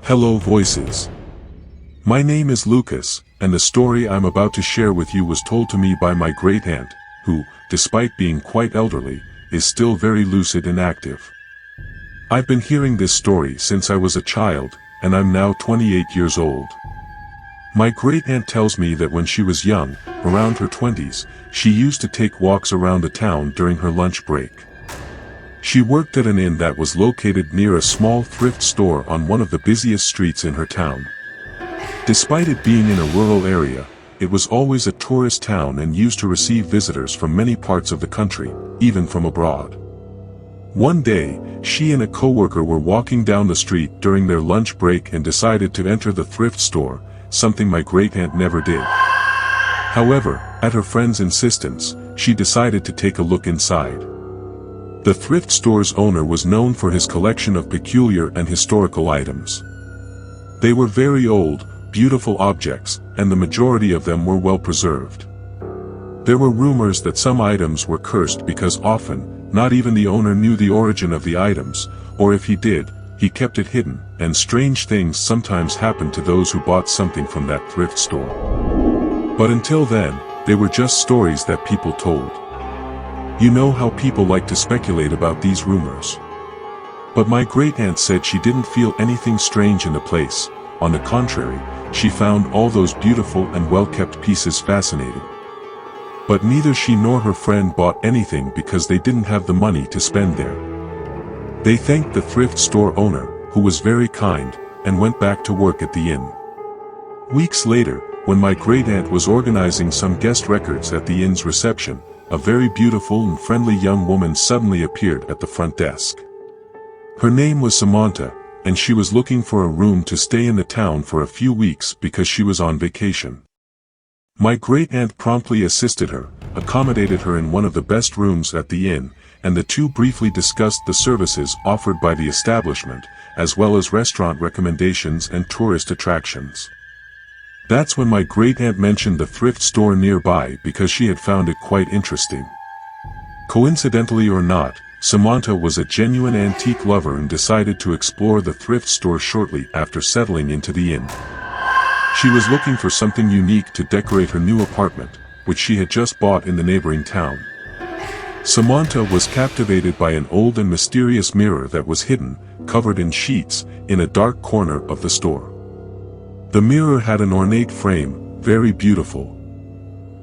Hello voices. My name is Lucas, and the story I'm about to share with you was told to me by my great-aunt, who, despite being quite elderly, is still very lucid and active. I've been hearing this story since I was a child, and I'm now 28 years old. My great-aunt tells me that when she was young, around her 20s, she used to take walks around the town during her lunch break. She worked at an inn that was located near a small thrift store on one of the busiest streets in her town. Despite it being in a rural area, it was always a tourist town and used to receive visitors from many parts of the country, even from abroad. One day, she and a coworker were walking down the street during their lunch break and decided to enter the thrift store, something my great-aunt never did. However, at her friend's insistence, she decided to take a look inside. The thrift store's owner was known for his collection of peculiar and historical items. They were very old, beautiful objects, and the majority of them were well preserved. There were rumors that some items were cursed because often, not even the owner knew the origin of the items, or if he did, he kept it hidden, and strange things sometimes happened to those who bought something from that thrift store. But until then, they were just stories that people told. You know how people like to speculate about these rumors. But my great-aunt said she didn't feel anything strange in the place. On the contrary, she found all those beautiful and well-kept pieces fascinating. But neither she nor her friend bought anything because they didn't have the money to spend there. They thanked the thrift store owner, who was very kind, and went back to work at the inn. Weeks later, when my great-aunt was organizing some guest records at the inn's reception, a very beautiful and friendly young woman suddenly appeared at the front desk. Her name was Samantha, and she was looking for a room to stay in the town for a few weeks because she was on vacation. My great-aunt promptly assisted her, accommodated her in one of the best rooms at the inn, and the two briefly discussed the services offered by the establishment, as well as restaurant recommendations and tourist attractions. That's when my great-aunt mentioned the thrift store nearby because she had found it quite interesting. Coincidentally or not, Samantha was a genuine antique lover and decided to explore the thrift store shortly after settling into the inn. She was looking for something unique to decorate her new apartment, which she had just bought in the neighboring town. Samantha was captivated by an old and mysterious mirror that was hidden, covered in sheets, in a dark corner of the store. The mirror had an ornate frame, very beautiful.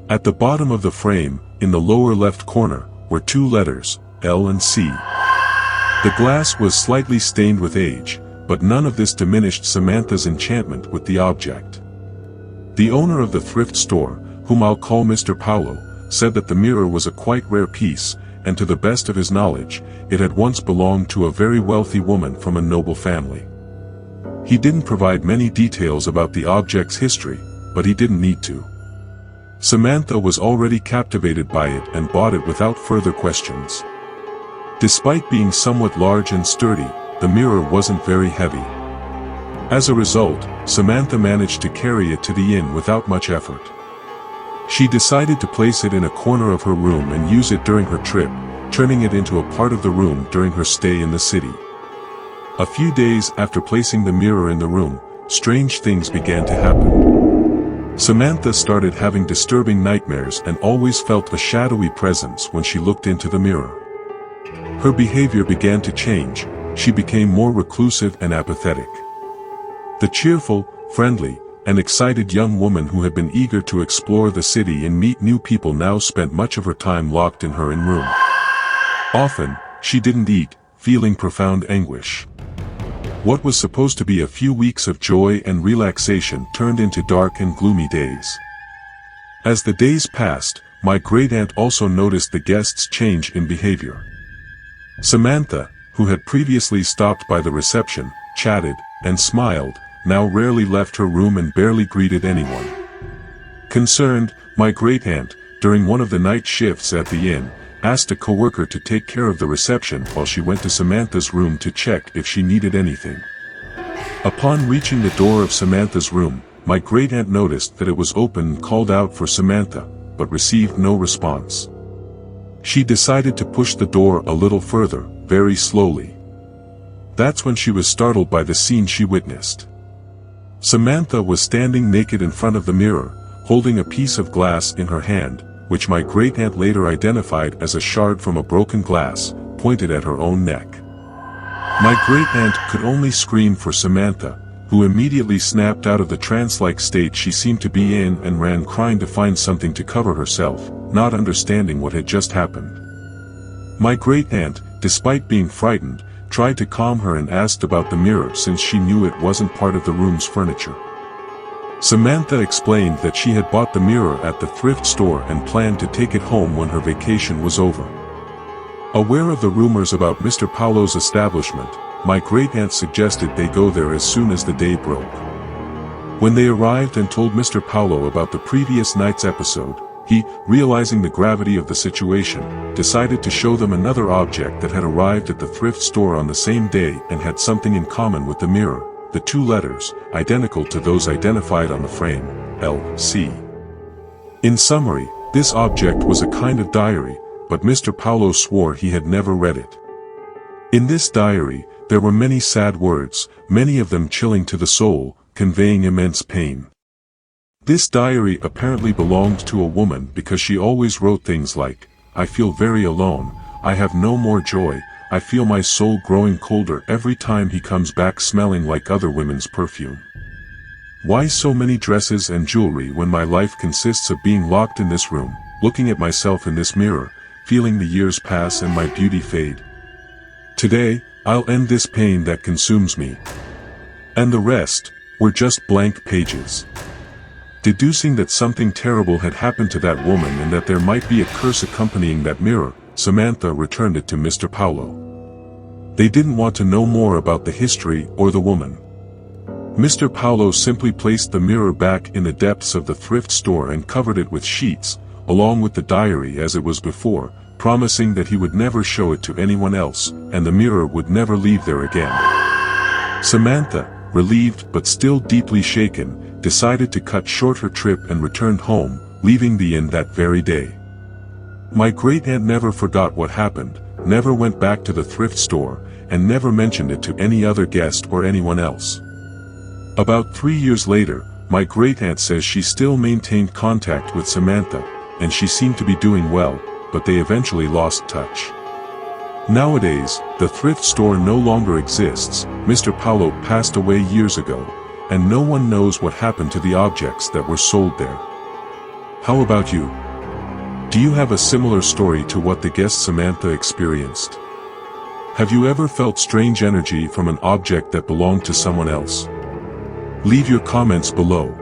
At the bottom of the frame, in the lower left corner, were two letters, L and C. The glass was slightly stained with age, but none of this diminished Samantha's enchantment with the object. The owner of the thrift store, whom I'll call Mr. Paulo, said that the mirror was a quite rare piece, and to the best of his knowledge, it had once belonged to a very wealthy woman from a noble family. He didn't provide many details about the object's history, but he didn't need to. Samantha was already captivated by it and bought it without further questions. Despite being somewhat large and sturdy, the mirror wasn't very heavy. As a result, Samantha managed to carry it to the inn without much effort. She decided to place it in a corner of her room and use it during her trip, turning it into a part of the room during her stay in the city. A few days after placing the mirror in the room, strange things began to happen. Samantha started having disturbing nightmares and always felt a shadowy presence when she looked into the mirror. Her behavior began to change. She became more reclusive and apathetic. The cheerful, friendly, and excited young woman who had been eager to explore the city and meet new people now spent much of her time locked in her own room. Often, she didn't eat, feeling profound anguish. What was supposed to be a few weeks of joy and relaxation turned into dark and gloomy days. As the days passed, my great-aunt also noticed the guests' change in behavior. Samantha, who had previously stopped by the reception, chatted, and smiled, now rarely left her room and barely greeted anyone. Concerned, my great-aunt, during one of the night shifts at the inn, asked a coworker to take care of the reception while she went to Samantha's room to check if she needed anything. Upon reaching the door of Samantha's room, my great-aunt noticed that it was open and called out for Samantha, but received no response. She decided to push the door a little further, very slowly. That's when she was startled by the scene she witnessed. Samantha was standing naked in front of the mirror, holding a piece of glass in her hand, which my great-aunt later identified as a shard from a broken glass, pointed at her own neck. My great-aunt could only scream for Samantha, who immediately snapped out of the trance-like state she seemed to be in and ran crying to find something to cover herself, not understanding what had just happened. My great-aunt, despite being frightened, tried to calm her and asked about the mirror since she knew it wasn't part of the room's furniture. Samantha explained that she had bought the mirror at the thrift store and planned to take it home when her vacation was over. Aware of the rumors about Mr. Paulo's establishment, my great-aunt suggested they go there as soon as the day broke. When they arrived and told Mr. Paulo about the previous night's episode, he, realizing the gravity of the situation, decided to show them another object that had arrived at the thrift store on the same day and had something in common with the mirror, the two letters, identical to those identified on the frame, L.C. In summary, this object was a kind of diary, but Mr. Paulo swore he had never read it. In this diary, there were many sad words, many of them chilling to the soul, conveying immense pain. This diary apparently belonged to a woman because she always wrote things like, "I feel very alone, I have no more joy, I feel my soul growing colder every time he comes back smelling like other women's perfume. Why so many dresses and jewelry when my life consists of being locked in this room, looking at myself in this mirror, feeling the years pass and my beauty fade? Today, I'll end this pain that consumes me." And the rest were just blank pages. Deducing that something terrible had happened to that woman and that there might be a curse accompanying that mirror, Samantha returned it to Mr. Paulo. They didn't want to know more about the history or the woman. Mr. Paulo simply placed the mirror back in the depths of the thrift store and covered it with sheets, along with the diary as it was before, promising that he would never show it to anyone else, and the mirror would never leave there again. Samantha, relieved but still deeply shaken, decided to cut short her trip and returned home, leaving the inn that very day. My great-aunt never forgot what happened, never went back to the thrift store, and never mentioned it to any other guest or anyone else. About 3 years later, my great-aunt says she still maintained contact with Samantha, and she seemed to be doing well, but they eventually lost touch. Nowadays, the thrift store no longer exists. Mr. Paulo passed away years ago, and no one knows what happened to the objects that were sold there. How about you? Do you have a similar story to what the guest Samantha experienced? Have you ever felt strange energy from an object that belonged to someone else? Leave your comments below.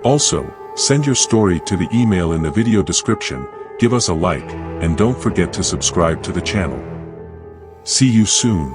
Also, send your story to the email in the video description, give us a like, and don't forget to subscribe to the channel. See you soon.